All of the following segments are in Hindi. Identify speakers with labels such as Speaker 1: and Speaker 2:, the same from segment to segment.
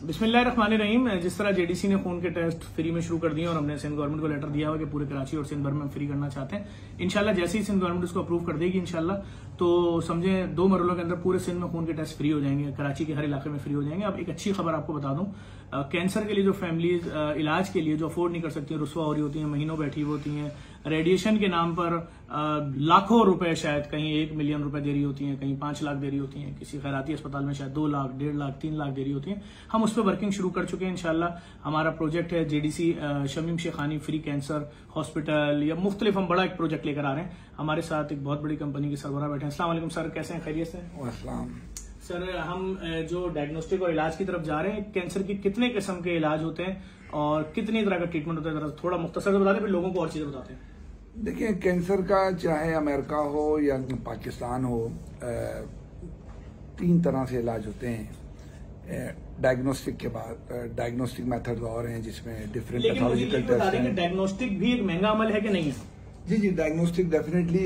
Speaker 1: बिस्मिल्लाहिर्रहमानिर्रहीम। जिस तरह जेडीसी ने खून के टेस्ट फ्री में शुरू कर दिए और हमने सिंध गवर्नमेंट को लेटर दिया हुआ कि पूरे कराची और सिंध भर में हम फ्री करना चाहते हैं, इंशाल्लाह जैसे ही सिंध गवर्नमेंट उसको अप्रूव कर देगी इंशाल्लाह, तो समझे 2 मरहलों के अंदर पूरे सिंध में खून के टेस्ट फ्री हो जाएंगे, कराची के हर इलाके में फ्री हो जाएंगे। अब एक अच्छी खबर आपको बता दूं, कैंसर के लिए जो फैमिलीज इलाज के लिए जो अफोर्ड नहीं कर सकती, रुस्वा हो रही होती हैं, महीनों बैठी हुई होती हैं, रेडिएशन के नाम पर लाखों रुपए, शायद कहीं 1 मिलियन रुपए दे रही होती हैं, कहीं 5 लाख दे रही होती हैं, किसी खैराती अस्पताल में शायद 2 लाख, 1.5 लाख, 3 लाख दे रही होती हैं। हम उस पर वर्किंग शुरू कर चुके हैं इंशाल्लाह। हमारा प्रोजेक्ट है JDC Shamim Shekhani free cancer hospital, या मुख्तलिफ हम बड़ा एक प्रोजेक्ट लेकर आ रहे हैं। हमारे साथ एक बहुत बड़ी कंपनी के सरबराह बैठे हैं। अस्सलाम वालेकुम सर, कैसे हैं? खैरियत से? सर, हम जो डायग्नोस्टिक और इलाज की तरफ जा रहे हैं, कैंसर की कितने किस्म के इलाज होते हैं और कितनी तरह का ट्रीटमेंट होता है, थोड़ा मुख्तसर बता दें, फिर लोगों को और चीजें बताते हैं।
Speaker 2: देखिए, कैंसर का चाहे अमेरिका हो या पाकिस्तान हो, 3 तरह से इलाज होते हैं। डायग्नोस्टिक के बाद डायग्नोस्टिक मेथड और हैं जिसमें डिफरेंट पैथोलॉजिकल टेस्ट हैं।
Speaker 1: डायग्नोस्टिक भी एक महंगा अमल है कि नहीं है?
Speaker 2: जी, डायग्नोस्टिक डेफिनेटली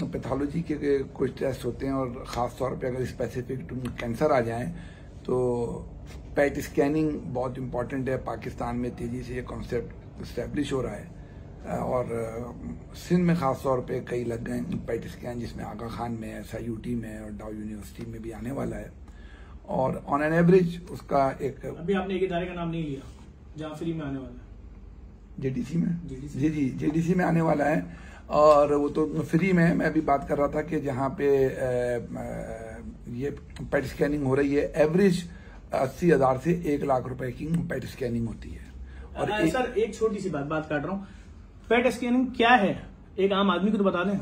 Speaker 2: पैथोलॉजी के कुछ टेस्ट होते हैं, और ख़ास तौर पे अगर स्पेसिफिक कैंसर आ जाए तो पेट स्कैनिंग बहुत इम्पॉर्टेंट है। पाकिस्तान में तेज़ी से ये कॉन्सेप्ट इस्टेब्लिश हो रहा है, और सिंध में ख़ास तौर पे कई लग गए पेट स्कैन, जिसमें आगा खान में, SIUT में और डाउ यूनिवर्सिटी में भी आने वाला है। और ऑन एन एवरेज उसका एक,
Speaker 1: अभी आपने एक इदारे का नाम नहीं लिया जहाँ फ्री में आने वाला है?
Speaker 2: जेडीसी में जी जेडीसी में आने वाला है, और वो तो फ्री में है। मैं अभी बात कर रहा था कि जहाँ पे ये पेट स्कैनिंग हो रही है, एवरेज 80,000 से 1 लाख रुपए की पेट स्कैनिंग होती है।
Speaker 1: और सर, एक छोटी सी बात काट रहा हूँ, पेट स्कैनिंग क्या है, एक आम आदमी को तो बता दें।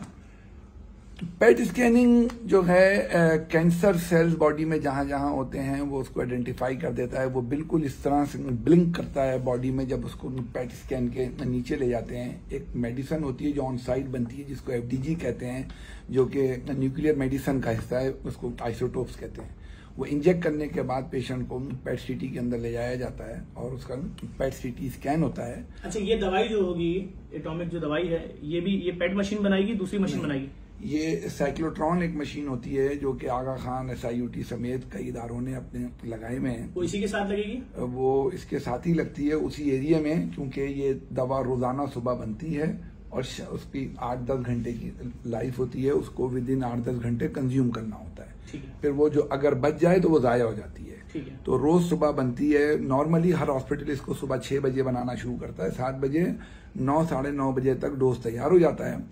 Speaker 2: पेट स्कैनिंग जो है, कैंसर सेल्स बॉडी में जहां जहां होते हैं वो उसको आइडेंटिफाई कर देता है। वो बिल्कुल इस तरह से ब्लिंक करता है बॉडी में जब उसको पेट स्कैन के नीचे ले जाते हैं। एक मेडिसिन होती है जो ऑन साइट बनती है, जिसको FDG कहते हैं, जो कि न्यूक्लियर मेडिसिन का हिस्सा है, उसको आइसोटोप्स कहते हैं। वो इंजेक्ट करने के बाद पेशेंट को पेट CT के अंदर ले जाया जाता है और उसका पेट CT स्कैन होता है।
Speaker 1: अच्छा, ये दवाई जो होगी, एटॉमिक जो दवाई है, ये पेट मशीन बनाएगी, दूसरी मशीन बनाएगी?
Speaker 2: ये साइक्लोट्रॉन एक मशीन होती है जो कि आगा खान, SIUT समेत कई इदारों ने अपने लगाए हुए हैं।
Speaker 1: वो इसी के साथ लगेगी? वो
Speaker 2: इसके साथ ही लगती है उसी एरिया में, क्योंकि ये दवा रोजाना सुबह बनती है और उसकी 8-10 घंटे की लाइफ होती है। उसको विद इन 8-10 घंटे कंज्यूम करना होता है। फिर वो जो अगर बच जाए तो वो जाया हो जाती है। तो रोज सुबह बनती है। नॉर्मली हर हॉस्पिटल इसको सुबह 6 बजे बनाना शुरू करता है। 7 बजे 9, 9:30 बजे तक डोज तैयार हो जाता है।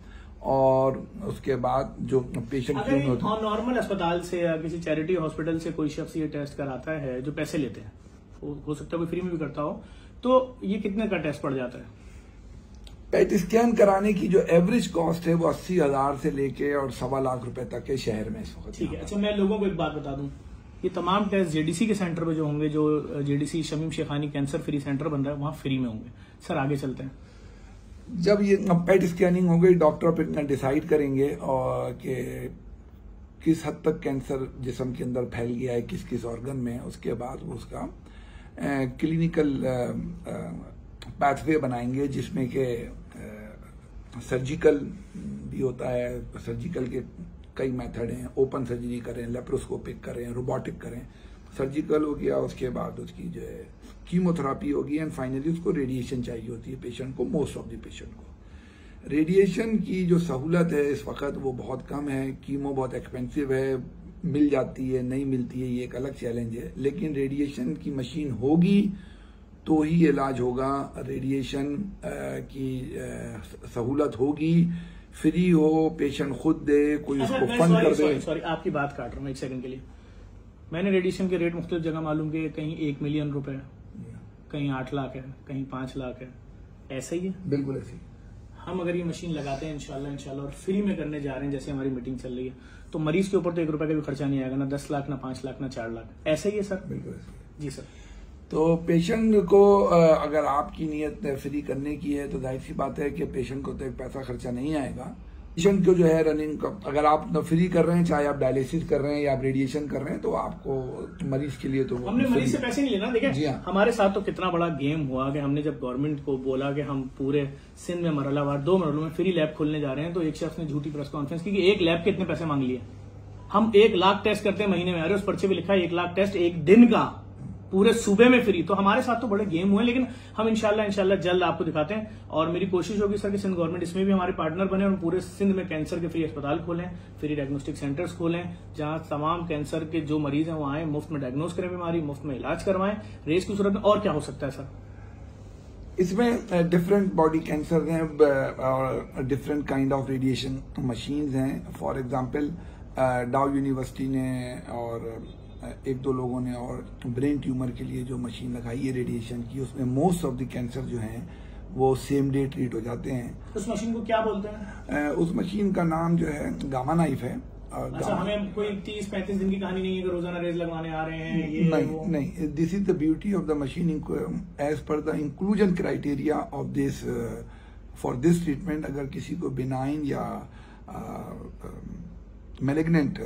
Speaker 2: और उसके बाद जो पेशेंट
Speaker 1: नॉर्मल अस्पताल से या किसी चैरिटी हॉस्पिटल से कोई शख्स ये टेस्ट कराता है, जो पैसे लेते हैं, हो सकता है कोई फ्री में भी करता हो, तो ये कितने का टेस्ट पड़ जाता है?
Speaker 2: पेट स्कैन कराने की जो एवरेज कॉस्ट है वो 80,000 से लेके और 1.25 लाख रुपए तक के शहर में इस वक्त।
Speaker 1: ठीक है। अच्छा, मैं लोगों को एक बात बता दूं, ये तमाम टेस्ट जेडीसी के सेंटर पे जो होंगे, जो JDC Shamim Shekhani cancer free centre बन रहा है, वहां फ्री में होंगे। सर, आगे चलते हैं।
Speaker 2: जब ये पेट स्कैनिंग हो गई, डॉक्टर फिर डिसाइड करेंगे और कि किस हद तक कैंसर जिस्म के अंदर फैल गया है, किस किस ऑर्गन में। उसके बाद वो उसका क्लिनिकल पाथवे बनाएंगे, जिसमें कि सर्जिकल भी होता है। सर्जिकल के कई मेथड हैं, ओपन सर्जरी करें, लेप्रोस्कोपिक करें, रोबोटिक करें। सर्जिकल हो गया, उसके बाद उसकी जो है कीमोथेरापी होगी, एंड फाइनली उसको रेडिएशन चाहिए होती है पेशेंट को। मोस्ट ऑफ द पेशेंट को रेडिएशन की जो सहूलत है इस वक्त वो बहुत कम है। कीमो बहुत एक्सपेंसिव है, मिल जाती है, नहीं मिलती है, ये एक अलग चैलेंज है। लेकिन रेडिएशन की मशीन होगी तो ही इलाज होगा। रेडिएशन की सहूलत होगी, फ्री हो, पेशेंट खुद दे, कोई उसको फंड कर दे।
Speaker 1: सॉरी, आपकी बात काट रहा हूँ एक सेकंड के लिए। मैंने रेडिएशन के रेट मुख्तलिफ जगह मालूम किए, कहीं 1 मिलियन रुपए, कहीं 8 लाख है, कहीं 5 लाख है। ऐसा ही है?
Speaker 2: बिल्कुल ऐसे ही।
Speaker 1: हम अगर ये मशीन लगाते हैं इंशाल्लाह और फ्री में करने जा रहे हैं, जैसे हमारी मीटिंग चल रही है, तो मरीज के ऊपर तो 1 रुपए का भी खर्चा नहीं आएगा, ना 10 लाख, ना 5 लाख, ना 4 लाख। ऐसा ही है सर?
Speaker 2: बिल्कुल ऐसे।
Speaker 1: जी सर।
Speaker 2: तो पेशेंट को अगर आपकी नीयत फ्री करने की है तो जाहिर सी बात है कि पेशेंट को तो एक पैसा खर्चा नहीं आएगा। पेशेंट को जो है रनिंग, अगर आप फ्री कर रहे हैं, चाहे आप डायलिसिस कर रहे हैं या आप रेडिएशन कर रहे हैं, तो आपको मरीज के लिए तो
Speaker 1: हमने मरीज से पैसे नहीं लेना। देखिए, हमारे साथ तो कितना बड़ा गेम हुआ कि हमने जब गवर्नमेंट को बोला कि हम पूरे सिंध में मरहलावार 2 मरहलों में फ्री लैब खोलने जा रहे हैं, तो एक शख्स ने झूठी प्रेस कॉन्फ्रेंस की कि 1 लैब के इतने पैसे मांग लिए। हम 1 लाख टेस्ट करते हैं महीने में। अरे उस पर्चे पे लिखा है 1 लाख टेस्ट एक दिन का। पूरे सूबे में फ्री। तो हमारे साथ तो बड़े गेम हुए, लेकिन हम इंशाल्लाह जल्द आपको दिखाते हैं। और मेरी कोशिश होगी सर कि सिंध गवर्नमेंट इसमें भी हमारे पार्टनर बने और पूरे सिंध में कैंसर के फ्री अस्पताल खोलें, फ्री डायग्नोस्टिक सेंटर्स खोलें, जहां तमाम कैंसर के जो मरीज हैं वो आए, मुफ्त में डायग्नोज करें बीमारी, मुफ्त में इलाज करवाएं रेस की सूरत में। और क्या हो सकता है सर?
Speaker 2: इसमें डिफरेंट बॉडी कैंसर हैं और different kind of radiation machines हैं। फॉर एग्जांपल डाउ यूनिवर्सिटी ने और एक दो लोगों ने और ब्रेन ट्यूमर के लिए जो मशीन लगाई है रेडिएशन की, उसमें मोस्ट ऑफ द कैंसर जो हैं वो सेम डे ट्रीट हो जाते हैं।
Speaker 1: उस मशीन को क्या बोलते हैं?
Speaker 2: उस मशीन का नाम जो है गामा नाइफ है।
Speaker 1: अच्छा, हमें कोई 30-35 दिन की कहानी नहीं है कि रोजाना रेज लगवाने आ रहे हैं ये
Speaker 2: नहीं। This is the beauty of the machine as per the inclusion criteria of this for this treatment. अगर किसी को बिनाइन या मैलिग्नेंट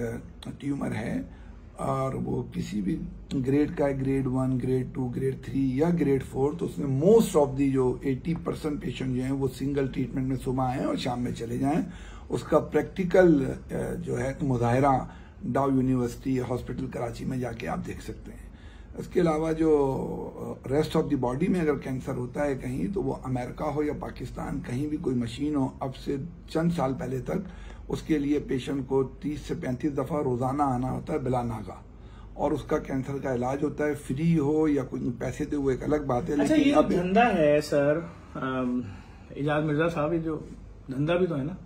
Speaker 2: ट्यूमर है और वो किसी भी ग्रेड का है, ग्रेड 1, ग्रेड 2, ग्रेड 3 या ग्रेड 4, तो उसमें मोस्ट ऑफ दी जो 80% पेशेंट जो हैं वो सिंगल ट्रीटमेंट में सुबह आए और शाम में चले जाएं। उसका प्रैक्टिकल जो है मुजाहरा डाउ यूनिवर्सिटी हॉस्पिटल कराची में जाके आप देख सकते हैं। इसके अलावा जो रेस्ट ऑफ द बॉडी में अगर कैंसर होता है कहीं, तो वो अमेरिका हो या पाकिस्तान, कहीं भी कोई मशीन हो, अब से चंद साल पहले तक उसके लिए पेशेंट को 30 से 35 दफा रोजाना आना होता है बिला नागा, और उसका कैंसर का इलाज होता है। फ्री हो या कोई पैसे दे वो एक अलग बात है।
Speaker 1: अच्छा,
Speaker 2: लेकिन
Speaker 1: ये अब धंधा है सर, इजाज मिर्जा साहब, ये जो धंधा भी तो है ना,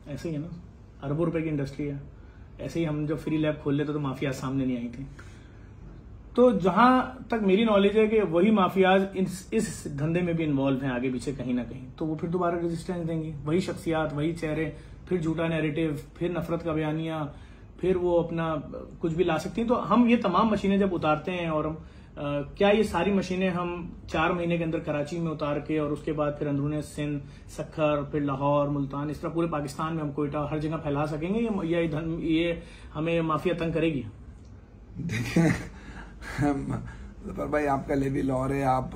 Speaker 1: ऐसे ही है ना, अरबों रुपए की इंडस्ट्री है। ऐसे ही हम जब फ्री लैब खोल लेते तो माफिया सामने नहीं आई थी। तो जहां तक मेरी नॉलेज है कि वही माफियाज इस धंधे में भी इन्वॉल्व हैं आगे पीछे कहीं ना कहीं, तो वो फिर दोबारा रेजिस्टेंस देंगे, वही शख्सियात, वही चेहरे, फिर झूठा नैरेटिव, फिर नफरत का बयानिया, फिर वो अपना कुछ भी ला सकती हैं। तो हम ये तमाम मशीनें जब उतारते हैं, और हम क्या ये सारी मशीनें हम 4 महीने के अंदर कराची में उतार के और उसके बाद फिर अंदरूनी सिंध, सखर, फिर लाहौर, मुल्तान, इस तरह पूरे पाकिस्तान में हम कोयटा हर जगह फैला सकेंगे, या ये हमें माफिया तंग करेगी?
Speaker 2: देखिए जफर भाई, आपका लेवल और है, आप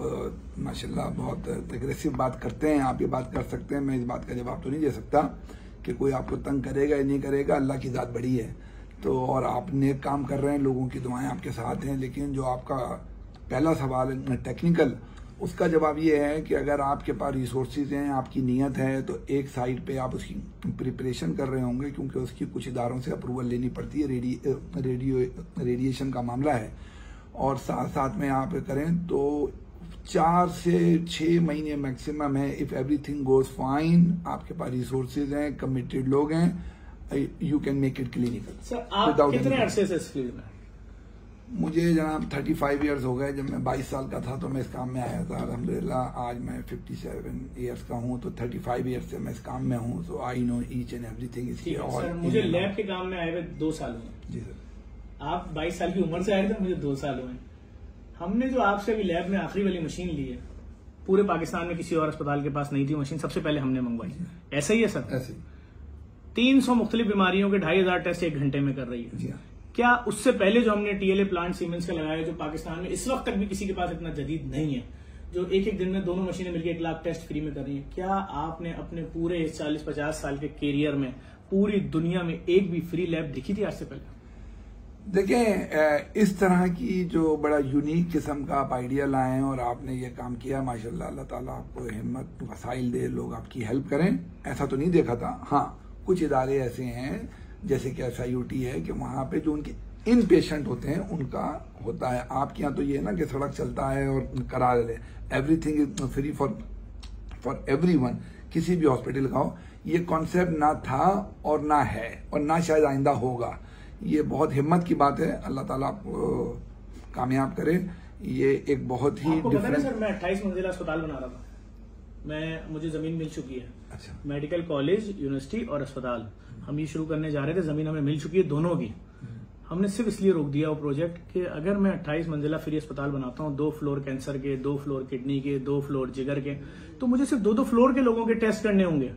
Speaker 2: माशाल्लाह बहुत एग्रेसिव बात करते हैं। आप ये बात कर सकते हैं, मैं इस बात का जवाब तो नहीं दे सकता कि कोई आपको तंग करेगा या नहीं करेगा। अल्लाह की जात बड़ी है, तो और आप नेक काम कर रहे हैं, लोगों की दुआएं आपके साथ हैं। लेकिन जो आपका पहला सवाल है टेक्निकल, उसका जवाब ये है कि अगर आपके पास रिसोर्सेज हैं, आपकी नीयत है, तो एक साइड पे आप उसकी प्रिपरेशन कर रहे होंगे, क्योंकि उसकी कुछ इदारों से अप्रूवल लेनी पड़ती है। रेडिएशन का मामला है, और साथ साथ में आप करें तो 4 से 6 महीने मैक्सिमम है। इफ एवरीथिंग गोज फाइन, आपके पास रिसोर्सेज हैं, कमिटेड लोग हैं, you can make it clinical.
Speaker 1: Sir, आप कितने अरसे से इस फील्ड में?
Speaker 2: मुझे जनाब 35 ईयर्स हो गए। जब मैं 22 साल का था तो मैं इस काम में आया था। अल्हम्दुलिल्लाह आज मैं 57 ईयर्स का हूँ, तो 35 ईयर्स से मैं इस काम में हूँ। So I know each and everything इसकी।
Speaker 1: और मुझे लैब के काम में आए हुए 2 साल हुए।
Speaker 2: जी सर।
Speaker 1: आप 22 साल की उम्र से आए थे, मुझे 2 साल हुए। हमने जो आपसे अभी लैब में आखिरी वाली मशीन ली है, पूरे पाकिस्तान में किसी और अस्पताल के पास नहीं थी मशीन, सबसे पहले हमने मंगवाई। ऐसा ही है सर?
Speaker 2: ऐसे
Speaker 1: 300 मुख्तलिफ बीमारियों के 2500 टेस्ट 1 घंटे में कर रही है।
Speaker 2: जी हाँ।
Speaker 1: क्या उससे पहले जो हमने TLA प्लांट सीमेंस का लगाया, जो पाकिस्तान में इस वक्त तक भी किसी के पास इतना जदीद नहीं है, जो एक दिन में दोनों मशीनें मिलकर 1 लाख टेस्ट फ्री में कर रही है, क्या आपने अपने पूरे 40-50 साल के कैरियर में पूरी दुनिया में एक भी फ्री लैब देखी थी आज से पहले?
Speaker 2: देखें, इस तरह की जो बड़ा यूनिक किस्म का आप आइडिया लाएं और आपने ये काम किया, माशाल्लाह, अल्लाह ताला आपको हिम्मत वसाइल दे, लोग आपकी हेल्प करें, ऐसा तो नहीं देखा था। हाँ, कुछ इदारे ऐसे हैं जैसे कि SIUT है कि वहां पे जो उनके इन पेशेंट होते हैं उनका होता है। आपके यहाँ तो ये है ना कि सड़क चलता है और करा ले, everything is free for everyone, किसी भी हॉस्पिटल का हो। ये कॉन्सेप्ट ना था और ना है और ना शायद आइंदा होगा। ये बहुत हिम्मत की बात है, अल्लाह ताला आपको कामयाब करे। ये एक बहुत ही
Speaker 1: डिफरेंट। सर, मैं 28 मंजिला अस्पताल बना रहा था, मुझे जमीन मिल चुकी है।
Speaker 2: अच्छा।
Speaker 1: मेडिकल कॉलेज, यूनिवर्सिटी और अस्पताल हम ये शुरू करने जा रहे थे, जमीन हमें मिल चुकी है दोनों की। हमने सिर्फ इसलिए रोक दिया वो प्रोजेक्ट कि अगर मैं 28 मंजिला फ्री अस्पताल बनाता हूँ, 2 फ्लोर कैंसर के, 2 फ्लोर किडनी के, 2 फ्लोर जिगर के, तो मुझे सिर्फ 2 फ्लोर के लोगों के टेस्ट करने होंगे,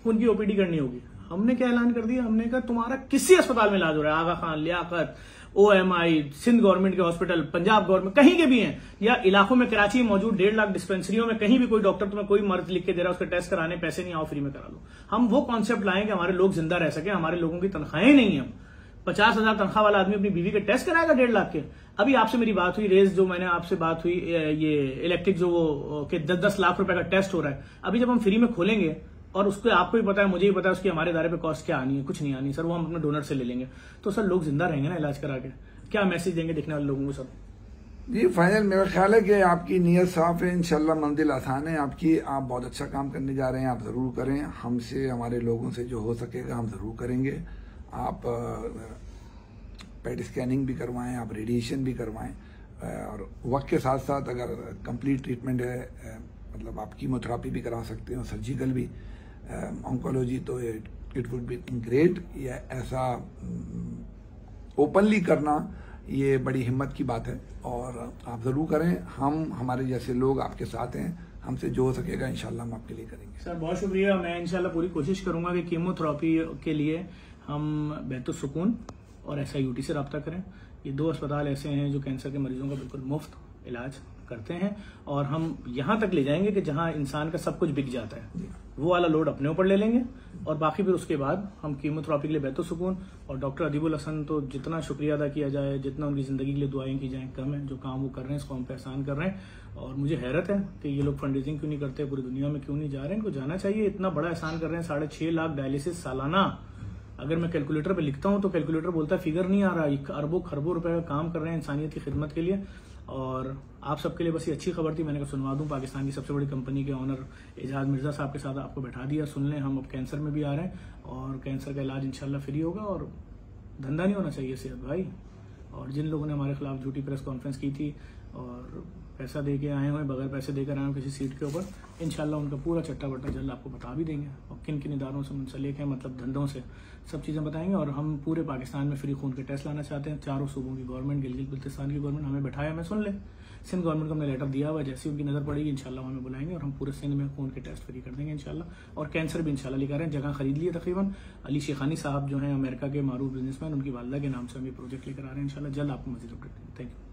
Speaker 1: उनकी OPD करनी होगी। हमने क्या ऐलान कर दिया, हमने कहा तुम्हारा किसी अस्पताल में इलाज हो रहा है, आगा खान, लियाकत, OMI, सिंध गवर्नमेंट के हॉस्पिटल, पंजाब गवर्नमेंट, कहीं के भी हैं, या इलाकों में कराची में मौजूद 1.5 लाख डिस्पेंसरियों में कहीं भी कोई डॉक्टर तुम्हें कोई मर्ज लिख के दे रहा है, उसके टेस्ट कराने पैसे नहीं, आओ फ्री में करा लो। हम वो कॉन्सेप्ट लाएं कि हमारे लोग जिंदा रह सके, हमारे लोगों की तनख्वाहें नहीं है, 50,000 तनख्वाह वाला आदमी अपनी बीवी के टेस्ट कराएगा 1.5 लाख के। अभी आपसे मेरी बात हुई, रेस जो मैंने आपसे बात हुई, ये इलेक्ट्रिक जो वो कि 10-10 लाख रुपए का टेस्ट हो रहा है, अभी जब हम फ्री में खोलेंगे और उसको आपको भी पता है, मुझे भी पता है उसकी हमारे इदारे पे कॉस्ट क्या आनी है, कुछ नहीं आनी सर, वो हम अपने डोनर से ले लेंगे, तो सर लोग जिंदा रहेंगे ना इलाज करा के। क्या मैसेज देंगे देखने वाले लोगों को सर?
Speaker 2: जी फाइनल मेरा ख्याल है कि आपकी नीयत साफ है, इंशाल्लाह मंजिल आसान है आपकी, आप बहुत अच्छा काम करने जा रहे हैं, आप ज़रूर करें, हमसे हमारे लोगों से जो हो सकेगा हम ज़रूर करेंगे। आप पेट स्कैनिंग भी करवाएं, आप रेडिएशन भी करवाएं, और वक्त के साथ साथ अगर कंप्लीट ट्रीटमेंट है, मतलब आप कीमोथेरापी भी करा सकते हो, सर्जिकल भी, ऑन्कोलॉजी, तो इट वुड बी ग्रेट। ये ऐसा ओपनली करना ये बड़ी हिम्मत की बात है और आप ज़रूर करें। हम हमारे जैसे लोग आपके साथ हैं, हमसे जो हो सकेगा इंशाल्लाह हम आपके लिए करेंगे।
Speaker 1: सर बहुत शुक्रिया। मैं इंशाल्लाह पूरी कोशिश करूंगा कि कीमोथेरापी के लिए हम बैतुल सुकून और SIUT से रब्ता करें। ये 2 अस्पताल ऐसे हैं जो कैंसर के मरीजों का बिल्कुल मुफ्त इलाज करते हैं, और हम यहां तक ले जाएंगे कि जहां इंसान का सब कुछ बिक जाता है, वो वाला लोड अपने ऊपर ले लेंगे, और बाकी फिर उसके बाद हम कीमोथेरापी के लिए बैतुल सुकून और डॉक्टर अदीबुल हसन, तो जितना शुक्रिया अदा किया जाए, जितना उनकी जिंदगी के लिए दुआएं की जाए कम है। जो काम वो कर रहे हैं इस कौम पे एहसान कर रहे हैं, और मुझे हैरत है कि ये लोग फंड रेजिंग क्यों नहीं करते, पूरी दुनिया में क्यों नहीं जा रहे हैं, इनको जाना चाहिए। इतना बड़ा एहसान कर रहे हैं, 6.5 लाख डायलिसिस सालाना। अगर मैं कैलकुलेटर पे लिखता हूं तो कैलकुलेटर बोलता है फिगर नहीं आ रहा, अरबों खरबों रुपए का काम कर रहे हैं इंसानियत की खिदमत के लिए। और आप सबके लिए बस ये अच्छी खबर थी, मैंने कहा सुनवा दूं। पाकिस्तान की सबसे बड़ी कंपनी के ऑनर एजाज मिर्जा साहब के साथ आपको बैठा दिया, सुन लें। हम अब कैंसर में भी आ रहे हैं और कैंसर का इलाज इंशाल्लाह फ्री होगा, और धंधा नहीं होना चाहिए सेहत भाई। और जिन लोगों ने हमारे खिलाफ झूठी प्रेस कॉन्फ्रेंस की थी और पैसा दे के आए हुए, बगैर पैसे देकर आए हुए किसी सीट के ऊपर, इंशाल्लाह उनका पूरा चट्टा बट्टा जल्द आपको बता भी देंगे, और किन किन इदारों से मुंसलिक है, मतलब धंधों से, सब चीज़ें बताएंगे। और हम पूरे पाकिस्तान में फ्री खून के टेस्ट लाना चाहते हैं। 4 सूबों की गवर्नमेंट, गिलगित बल्तिस्तान की गवर्नमेंट हमें बैठाया, हमें सुन ले। सिंध गवर्नमेंट को हमने लेटर दिया हुआ है, जैसी उनकी नजर पड़ेगी इंशाल्लाह हमें बुलाएंगे और हम पूरे सिंध में खून के टेस्ट फ्री कर देंगे इंशाल्लाह। और कैंसर भी इंशाल्लाह लेकर रहे हैं, जगह खरीद ली है तकरीबन। अली शेखानी साहब जो हैं अमेरिका के मारूफ बिजनेसमैन, उनकी वालदा के नाम से हम ये प्रोजेक्ट लेकर आ रहे हैं इंशाल्लाह। जल्द आपको मजीद अपडेट। Thank you.